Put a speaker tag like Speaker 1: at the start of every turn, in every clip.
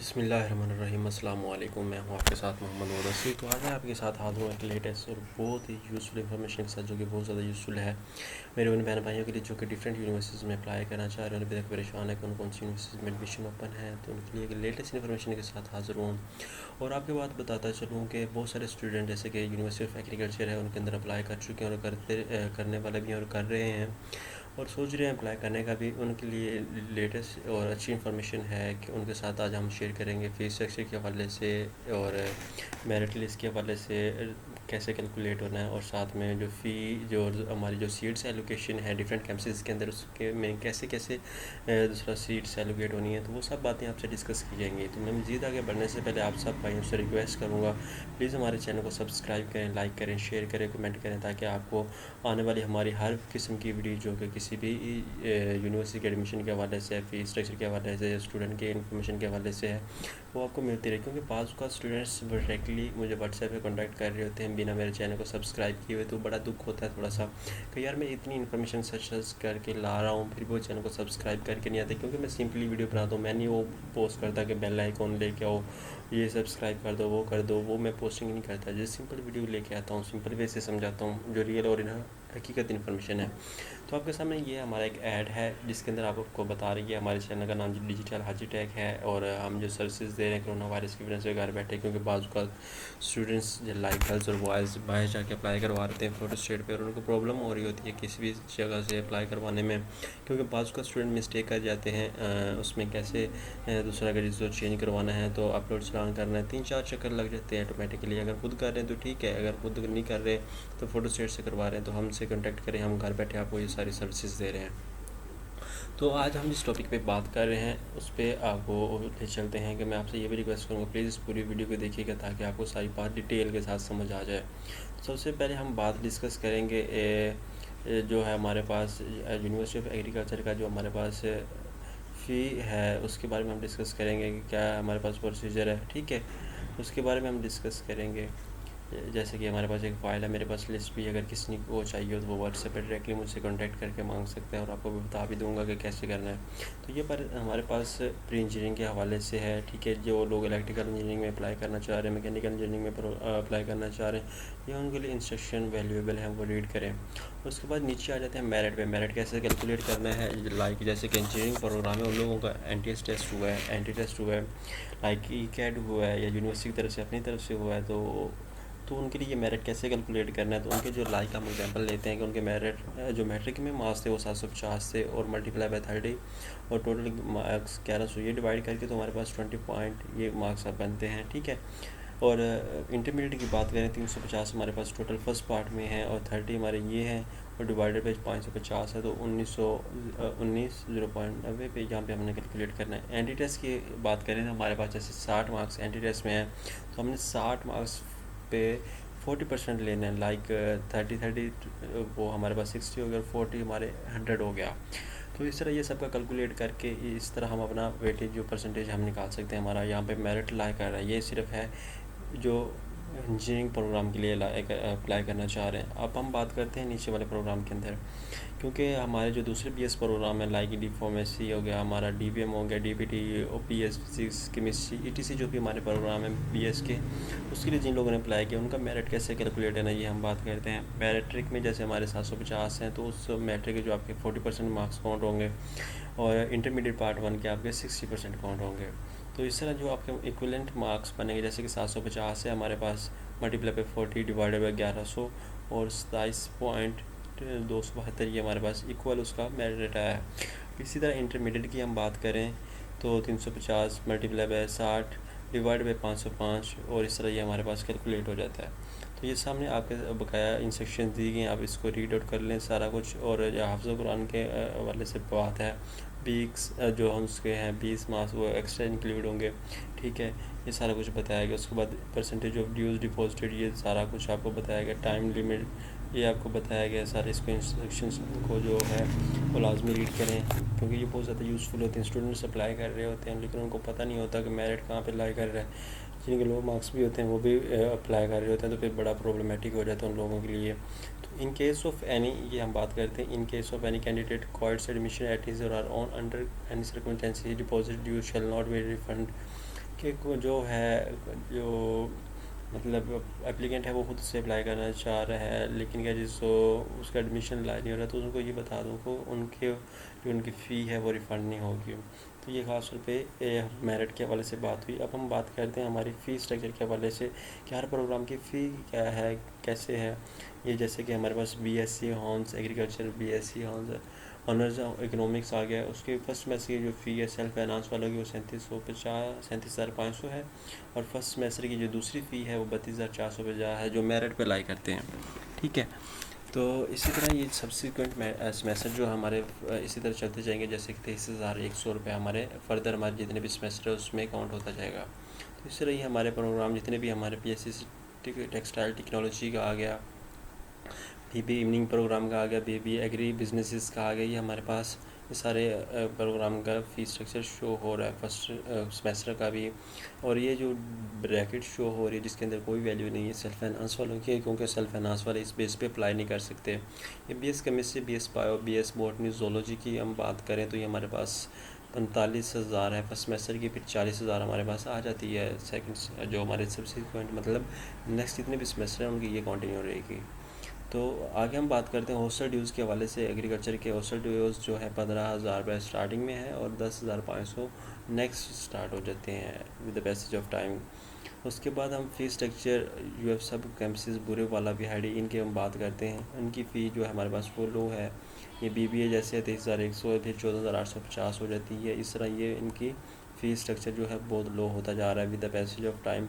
Speaker 1: बिस्मिल्लाहिर्रहमानिर्रहीम। अस्सलाम वालेकुम। मैं हूँ आपके साथ मोहम्मद मुदस्सिर। तो आज मैं आपके साथ हाज़िर हूँ एक लेटेस्ट और बहुत ही यूज़फुल इन्फॉर्मेशन के साथ, जो कि बहुत ज़्यादा यूज़फुल है मेरे उन बहन भाइयों के लिए जो कि डिफरेंट यूनिवर्सिटीज़ में अप्लाई करना चाह रहे हैं, अभी तक परेशान है कौन कौन सी यूनिवर्सिटीज़ में एडमिशन ओपन है। तो उनके लिए एक लेटेस्ट इन्फॉर्मेशन के साथ हाज़िर हूँ। और आपके बात बताता चलूँ कि बहुत सारे स्टूडेंट जैसे कि यूनिवर्सिटी ऑफ एग्रीकल्चर है, उनके अंदर अप्लाई कर चुके हैं और करने वाले भी हैं और कर रहे हैं और सोच रहे हैं अप्लाई करने का भी। उनके लिए लेटेस्ट और अच्छी इन्फॉर्मेशन है कि उनके साथ आज हम शेयर करेंगे फ़ीस स्ट्रक्चर के हवाले से और मेरिट लिस्ट के हवाले से कैसे कैलकुलेट होना है, और साथ में जो फ़ी जो हमारी जो सीट्स एलोकेशन है डिफरेंट कैंपसेस के अंदर, उसके में कैसे कैसे दूसरा सीट्स एलोकेट होनी है, तो वो सब बातें आपसे डिस्कस की जाएंगी। तो मैं मज़ीद आगे बढ़ने से पहले आप सब भाइयों से रिक्वेस्ट करूँगा, प्लीज़ हमारे चैनल को सब्सक्राइब करें, लाइक करें, शेयर करें, कमेंट करें, ताकि आपको आने वाली हमारी हर किस्म की वीडियो जो कि किसी भी यूनिवर्सिटी के एडमिशन के हवाले से, फ़ीस स्ट्रक्चर के हवाले से, स्टूडेंट के इन्फॉर्मेशन के हवाले से है, वो आपको मिलती रहे। क्योंकि बाज़ का स्टूडेंट्स डायरेक्टली मुझे व्हाट्सएप पे कांटेक्ट कर रहे होते हैं बिना मेरे चैनल को सब्सक्राइब किए हुए, तो बड़ा दुख होता है थोड़ा सा कि यार मैं इतनी इन्फॉर्मेशन सर्च करके ला रहा हूँ, फिर वो चैनल को सब्सक्राइब करके नहीं आते। क्योंकि मैं सिंपली वीडियो बनाता हूँ, मैं नहीं वो पोस्ट करता कि बेल आइकॉन लेके आओ, ये सब्सक्राइब कर दो, वो कर दो, वो मैं पोस्टिंग नहीं करता। जैसे सिंपल वीडियो लेके आता हूँ, सिंपल वे से समझाता हूँ जो रियल और हकीकत इन्फॉर्मेशन है। तो आपके सामने ये हमारा एक ऐड है जिसके अंदर आपको बता रही है हमारे चैनल का नाम डिजिटल हाजी टेक है, और हम जो सर्विसेज दे रहे हैं कोरोना वायरस की वजह से घर बैठे। क्योंकि बाजू का स्टूडेंट्स जो लाइक गर्ल्स और बॉयज़ बाहर जाके अप्लाई करवा रहे हैं फोटो स्टेट पर, और उनको प्रॉब्लम हो रही होती है किसी भी जगह से अप्लाई करवाने में। क्योंकि बाजू का स्टूडेंट मिस्टेक कर जाते हैं उसमें कैसे दूसरा अगर जो चेंज करवाना है तो अपलोड चलान करना है, 3-4 चक्कर लग जाते हैं ऑटोमेटिकली। अगर खुद कर रहे हैं तो ठीक है, अगर खुद नहीं कर रहे तो फ़ोटो स्टेट से करवा रहे हैं तो हमसे कांटेक्ट करें, हम घर बैठे आपको ये सारी सर्विसेज दे रहे हैं। तो आज हम जिस टॉपिक पे बात कर रहे हैं उस पर आपको ले चलते हैं कि मैं आपसे ये भी रिक्वेस्ट करूँगा, प्लीज़ पूरी वीडियो को देखिएगा ताकि आपको सारी बात डिटेल के साथ समझ आ जाए। सबसे पहले हम बात डिस्कस करेंगे जो है हमारे पास यूनिवर्सिटी ऑफ एग्रीकल्चर का जो हमारे पास फ़ी है उसके बारे में हम डिस्कस करेंगे कि क्या हमारे पास प्रोसीजर है, ठीक है, उसके बारे में हम डिस्कस करेंगे। जैसे कि हमारे पास एक फ़ाइल है, मेरे पास लिस्ट भी, अगर किसी को चाहिए हो तो वो व्हाट्सएप पे डायरेक्टली मुझसे कांटेक्ट करके मांग सकते हैं और आपको भी बता भी दूंगा कि कैसे करना है। तो ये पर हमारे पास प्री इंजीनियरिंग के हवाले से है, ठीक है। जो लोग इलेक्ट्रिकल इंजीनियरिंग में अप्लाई करना चाह रहे हैं, मैकेनिकल इंजीनियरिंग में अप्लाई करना चाह रहे हैं, ये उनके लिए इंस्ट्रक्शन वैल्यूएबल है, वो रीड करें। उसके बाद नीचे आ जाते हैं मेरिट पे। मेरिट कैसे कैलकुलेट करना है, लाइक जैसे कि इंजीनियरिंग प्रोग्राम है उन लोगों का एंट्रेंस टेस्ट हुआ है, एंट्री टेस्ट हुआ है, लाइक ई कैट हुआ है या यूनिवर्सिटी की तरफ से अपनी तरफ से हुआ है, तो उनके लिए मेरिट कैसे कैलकुलेट करना है। तो उनके जो लाइक हम एग्जांपल लेते हैं कि उनके मेरिट जो मैट्रिक में मार्क्स थे वो 750 थे और मल्टीप्लाई बाय 30 और टोटल मार्क्स 1100, ये डिवाइड करके तो हमारे पास 20 पॉइंट ये मार्क्स अब बनते हैं, ठीक है। और इंटरमीडिएट की बात करें 350 हमारे पास टोटल फर्स्ट पार्ट में है और 30 हमारे ये हैं और डिवाइडेड बाई 550 है, तो 1919 0.90 पे यहाँ पे हमने कैलकुलेट करना है। एंटी टेस्ट की बात करें तो हमारे पास जैसे 60 मार्क्स एंटी टेस्ट में है, तो हमने 60 मार्क्स पे 40% लेना है, लाइक 30 वो हमारे पास 60 हो गया और 40 हमारे 100 हो गया। तो इस तरह ये सबका कैलकुलेट करके इस तरह हम अपना वेटेज जो परसेंटेज हम निकाल सकते हैं। हमारा यहाँ पे मेरिट लाई कर रहा है, ये सिर्फ है जो इंजीनियरिंग प्रोग्राम के लिए अप्लाई करना चाह रहे हैं। अब हम बात करते हैं नीचे वाले प्रोग्राम के अंदर, क्योंकि हमारे जो दूसरे बीएस प्रोग्राम है लाइक डी फार्मेसी हो गया, हमारा डीबीएम हो गया, DPT, OPS, physics, chemistry, etc जो भी हमारे प्रोग्राम है बीएस के, उसके लिए जिन लोगों ने अप्लाई किया उनका मेरिट कैसे कैलकुलेट है ना, ये हम बात करते हैं। मैट्रिक में जैसे हमारे 750 हैं तो उस मैट्रिक के जो आपके 40% मार्क्स काउंट होंगे और इंटरमीडिएट पार्ट 1 के आपके 60% काउंट होंगे। तो इस तरह जो आपके इक्विवेलेंट मार्क्स बनेंगे, जैसे कि 750 है हमारे पास, मल्टीप्लाई पे 40 डिवाइडेड बाई 1100 और 27.272 ये हमारे पास इक्वल उसका मेरिट आया है। इसी तरह इंटरमीडिएट की हम बात करें तो 350 मल्टीप्लाई बाई 60 डिवाइड बाई 505 और इस तरह ये हमारे पास कैलकुलेट हो जाता है। तो ये सामने आपके बकाया इंस्ट्रक्शन दी गई, आप इसको रीड आउट कर लें सारा कुछ। और हाफ़िज़ कुरान के हवाले से बात है, वीक्स जो हम उसके हैं 20 मार्क्स वो एक्स्ट्रा इंक्लूड होंगे, ठीक है, ये सारा कुछ बताया गया। उसके बाद परसेंटेज ऑफ ड्यूज़ डिपॉजिटेड, ये सारा कुछ आपको बताया गया। टाइम लिमिट ये आपको बताया गया सारे, इसको इंस्ट्रक्शंस को जो है वो लाजमी रीड करें, क्योंकि ये बहुत ज़्यादा यूज़फुल होते हैं। स्टूडेंट्स अप्लाई कर रहे होते हैं लेकिन उनको पता नहीं होता कि मेरिट कहाँ पे लाई कर रहा है। जिनके लो मार्क्स भी होते हैं वो भी अप्लाई कर रहे होते हैं, तो फिर बड़ा प्रॉब्लमेटिक हो जाता है उन लोगों के लिए। तो इन केस ऑफ एनी, ये हम बात करते हैं, in case of any candidate quits admission at his or her on under any circumstances deposit due shall not be refund, कि जो है जो मतलब एप्लीकेंट है वो खुद से अप्लाई करना चाह रहा है, लेकिन क्या जिसको उसका एडमिशन ला नहीं हो रहा, तो उनको ये बता दूँ को उनके जो उनकी फ़ी है वो रिफ़ंड नहीं होगी। तो ये ख़ास तौर पे मेरिट के हवाले से बात हुई। अब हम बात करते हैं हमारी फ़ी स्ट्रक्चर के हवाले से कि हर प्रोग्राम की फ़ी क्या है, कैसे है। ये जैसे कि हमारे पास BSc hons agriculture, BSc hons honours economics आ गया, उसके फर्स्ट सेमेस्टर की जो फ़ी है सेल्फ फाइनेंस वालों की वो 37,500 है। और फर्स्ट सेमेस्टर की जो दूसरी फ़ी है वो 32,450 है, जो मेरिट पे अप्लाई करते हैं। ठीक है, तो इसी तरह ये सब्सिक्वेंट सेमेस्टर जो हमारे इसी तरह चलते जाएंगे, जैसे कि 23,100 रुपये हमारे फर्दर हमारे जितने भी सेमेस्टर है उसमें काउंट होता जाएगा। तो इस तरह ही हमारे प्रोग्राम जितने भी हमारे PSC टेक्सटाइल टेक्नोलॉजी का आ गया, BB इवनिंग प्रोग्राम का आ गया, BB एग्री बिजनेसेस का आ गया, ये हमारे पास ये सारे प्रोग्राम का फ़ी स्ट्रक्चर शो हो रहा है फर्स्ट सेमेस्टर का भी। और ये जो ब्रैकेट शो हो रही है जिसके अंदर कोई वैल्यू नहीं है सेल्फ फाइनेंस वालों की, क्योंकि सेल्फ फाइनेंस वाले इस बेस पे अप्लाई नहीं कर सकते। ये BS chemistry, BS bio, BS botany, zoology की हम बात करें तो ये हमारे पास 45,000 है फर्स्ट सेमेस्टर की, फिर 40,000 हमारे पास आ जाती है सेकंड जो हमारे सब्सिक्वेंट मतलब नेक्स्ट जितने भी सेमेस्टर हैं उनकी ये कंटिन्यू रहेगी। तो आगे हम बात करते हैं हॉस्टल ड्यूज़ के हवाले से। एग्रीकल्चर के हॉस्टल ड्यूज़ जो है 15,000 रुपये स्टार्टिंग में है और 10,500 नेक्स्ट स्टार्ट हो जाते हैं with the passage of time. उसके बाद हम फ़ी स्ट्रक्चर UAF सब कैंपसेस बुरे वाला भी हाइडी इनकी हम बात करते हैं। उनकी फ़ी जो है हमारे पास वो लो है। ये BBA जैसे 23,100 फिर 14,850 हो जाती है। इस तरह ये इनकी फ़ी स्ट्रक्चर जो है बहुत लो होता जा रहा है with the passage of time.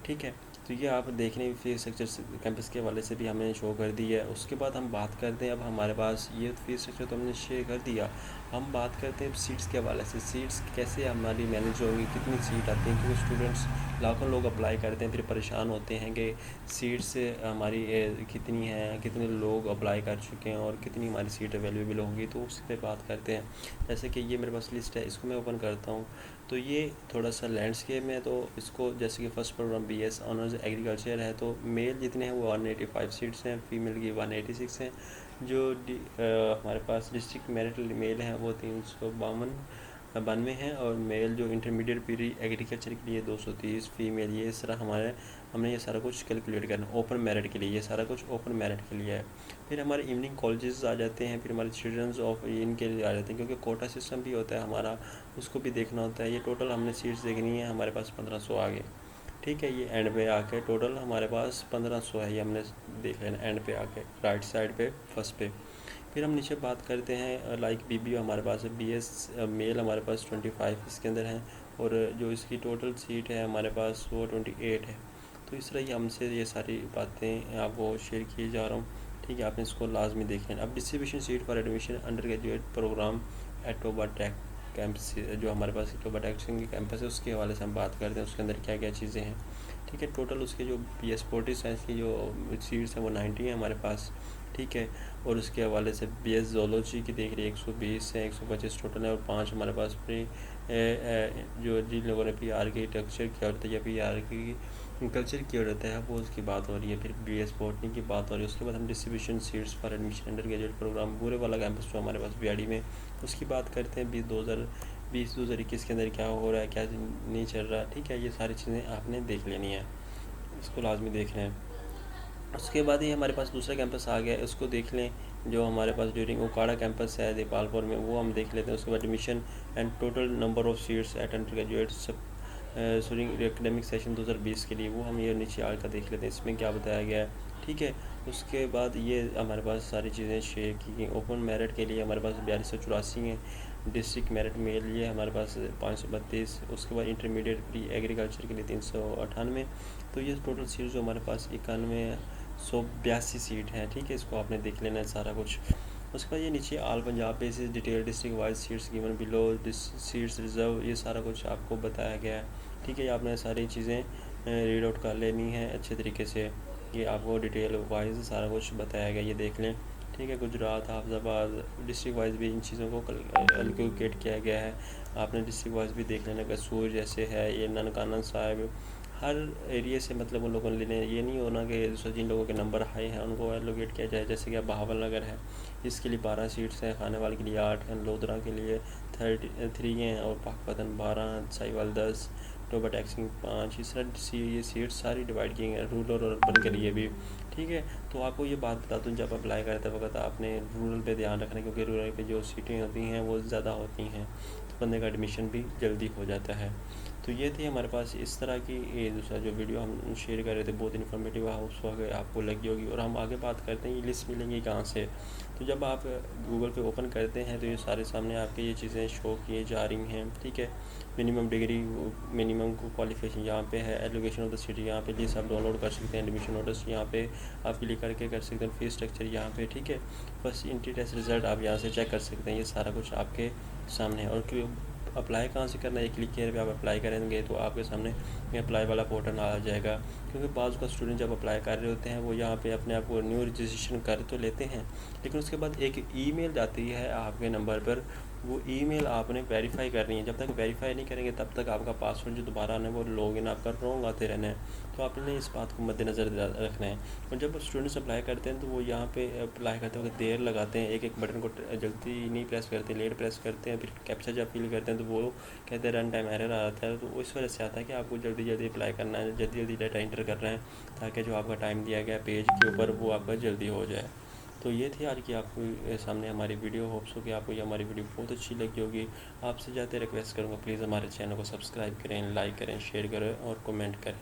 Speaker 1: ठीक है, तो ये आप देखने फ़ी स्ट्रक्चर कैंपस के हवाले से भी हमने शो कर दी है। उसके बाद हम बात करते हैं, अब हमारे पास ये फ़ी स्ट्रक्चर तो हमने शेयर कर दिया, हम बात करते हैं सीट्स के हवाले से। सीट्स कैसे हमारी मैनेज होंगी, कितनी सीट आती हैं, क्योंकि स्टूडेंट्स लाखों लोग अप्लाई करते हैं, फिर परेशान होते हैं कि सीट्स हमारी कितनी हैं, कितने लोग अप्लाई कर चुके हैं और कितनी हमारी सीट अवेलेबल होंगी। तो उस पर बात करते हैं। जैसे कि ये मेरे पास लिस्ट है, इसको मैं ओपन करता हूँ। तो ये थोड़ा सा लैंडस्केप में, तो इसको जैसे कि first program BS honours agriculture है, तो मेल जितने हैं वो 185 सीट्स हैं, फीमेल की 186 हैं। जो हमारे पास डिस्ट्रिक्ट मेरिट मेल है वो 392 हैं, और मेल जो इंटरमीडिएट प्री एग्रीकल्चर के लिए 230 फीमेल। ये इस तरह हमने ये सारा कुछ कैलकुलेट करना ओपन मेरिट के लिए, ये सारा कुछ ओपन मेरिट के लिए है। फिर हमारे इवनिंग कॉलेजेस आ जाते हैं, फिर हमारे चिल्ड्रंस ऑफ इनके लिए आ जाते हैं, क्योंकि कोटा सिस्टम भी होता है हमारा, उसको भी देखना होता है। ये टोटल हमने सीट्स देखनी है, हमारे पास 1500 आ गए। ठीक है, ये एंड पे आके टोटल हमारे पास 1500 है, ये हमने देख लेना एंड पे आके राइट साइड पे फर्स्ट पे। फिर हम नीचे बात करते हैं लाइक BBO हमारे पास है, BS मेल हमारे पास 25 इसके अंदर हैं, और जो इसकी टोटल सीट है हमारे पास वो 28 है। तो इस तरह ही हमसे ये सारी बातें आपको शेयर किए जा रहा हूँ। ठीक है, आपने इसको लाजमी देख लेना। अब distribution seat for admission undergraduate program at Toba Tek campus, जो हमारे पास टोबा टेक के कैंपस है उसके हवाले से हम बात करते हैं, उसके अंदर क्या क्या चीज़ें हैं। ठीक है, टोटल उसके जो BS पोलिटिकल साइंस की जो सीट्स हैं वो 90 हैं हमारे पास। ठीक है, और उसके हवाले से BS जोलॉजी की देख रही है 120 है, 125 टोटल है, और 5 हमारे पास प्री जो जिन लोगों ने PR की टेक्सचर किया होता है या PR की कल्चर किया रहता है वो उसकी बात हो रही है। फिर BS बॉटनी की बात हो रही है। उसके बाद हम distribution seats for admission undergraduate program पूरे वाला कैंपस जो हमारे पास BID में, उसकी बात करते हैं। 2020-2021 के अंदर क्या हो रहा है, क्या नहीं चल रहा है। ठीक है, ये सारी चीज़ें आपने देख लेनी है, इसको लाजमी देख लें। उसके बाद ही हमारे पास दूसरा कैंपस आ गया है, उसको देख लें, जो हमारे पास ड्यूरिंग ओकाड़ा कैंपस है देपालपुर में, वो हम देख लेते हैं। उसके बाद admission and total number of seats at undergraduate sorry academic session 2020 के लिए, वो हम ये नीचे आकर देख लेते हैं, इसमें क्या बताया गया है। ठीक है, उसके बाद ये हमारे पास सारी चीज़ें शेयर की गई। ओपन मेरिट के लिए हमारे पास 4284 हैं, डिस्ट्रिक्ट मेरिट में लिए हमारे पास 532। उसके बाद इंटरमीडिएट प्री एग्रीकल्चर के लिए 398। तो ये टोटल सीट जो हमारे पास 9182 सीट हैं। ठीक है, इसको आपने देख लेना है सारा कुछ। उसके बाद ये नीचे all Punjab basis detail district wise seats given below seats reserve, ये सारा कुछ आपको बताया गया है। ठीक है, आपने सारी चीज़ें रीड आउट कर लेनी है अच्छे तरीके से, ये आपको डिटेल वाइज सारा कुछ बताया गया, ये देख लें। ठीक है, गुजरात हाफिज़ाबाद डिस्ट्रिक्ट वाइज भी इन चीज़ों को कैलकुलेट किया गया है, आपने डिस्ट्रिक्ट वाइज भी देख लेना। कसूर जैसे है, ये ननकाना साहिब, हर एरिया से मतलब उन लोगों ने लेने, ये नहीं होना कि जिन लोगों के नंबर हाई हैं उनको एलोकेट किया जाए। जैसे कि बहावल नगर है, इसके लिए 12 सीट्स हैं, खानेवाल के लिए 8 हैं, लोधरा के लिए 33 हैं, और पाकपतन 12, साहिवाल 10, अक्टूबर टैक्सिंग 5, इस तरह ये सीट्स सारी डिवाइड की हैं रूरल और अर्बन के लिए भी, ठीक है। तो आपको ये बात बता दूँ, जब अप्लाई करते वक्त आपने रूरल पे ध्यान रखना है, क्योंकि रूरल पे जो सीटें होती हैं वो ज़्यादा होती हैं, तो बंदे का एडमिशन भी जल्दी हो जाता है। तो ये थी हमारे पास इस तरह की ये दूसरा जो वीडियो हम शेयर कर रहे थे, बहुत इन्फॉर्मेटिव उस वक्त आपको लगी होगी। और हम आगे बात करते हैं ये लिस्ट मिलेंगी कहाँ से। तो जब आप गूगल पे ओपन करते हैं तो ये सारे सामने आपके ये चीज़ें शो किए जा रही हैं, ठीक है। मिनिमम डिग्री, मिनिमम क्वालिफिकेशन यहाँ पे है, एजुकेशन ऑफ द सिटी यहाँ पे ये सब डाउनलोड कर सकते हैं, एडमिशन नोटिस यहाँ पे आप क्लिक करके कर सकते हैं, फीस स्ट्रक्चर यहाँ पे, ठीक है। बस एंट्री टेस्ट रिज़ल्ट आप यहाँ से चेक कर सकते हैं, ये सारा कुछ आपके सामने है। और अप्लाई कहाँ से करना है, क्लिक किए पे आप अप्लाई करेंगे तो आपके सामने अप्लाई वाला पोर्टल आ जाएगा। क्योंकि बाज़ का स्टूडेंट जब अप्लाई कर रहे होते हैं वो यहाँ पे अपने आप को न्यू रजिस्ट्रेशन कर तो लेते हैं, लेकिन उसके बाद एक ईमेल जाती है आपके नंबर पर, वो ईमेल आपने वेरीफाई करनी है। जब तक वेरीफाई नहीं करेंगे तब तक आपका पासवर्ड जो दोबारा आना है वो लॉगिन आपका रॉन्ग आते रहना है। तो आपने इस बात को मद्देनज़र रखना है। और जब स्टूडेंट्स अप्लाई करते हैं तो वो यहाँ पे अप्लाई करते वक्त देर लगाते हैं, एक एक बटन को जल्दी नहीं प्रेस करते, लेट प्रेस करते हैं। फिर कैप्चा जब फिल करते हैं तो वो कहते हैं रन टाइम एरर आ जाता है। तो इस वजह से आता है कि आपको जल्दी जल्दी अप्लाई करना है, जल्दी जल्दी डाटा इंटर करना है, ताकि जो आपका टाइम दिया गया पेज के ऊपर वो आपका जल्दी हो जाए। तो ये थी आज की आपको सामने हमारी वीडियो। होप्स हो कि आपको ये हमारी वीडियो बहुत अच्छी लगी होगी। आपसे ज़्यादा रिक्वेस्ट करूँगा प्लीज़ हमारे चैनल को सब्सक्राइब करें, लाइक करें, शेयर करें और कमेंट करें।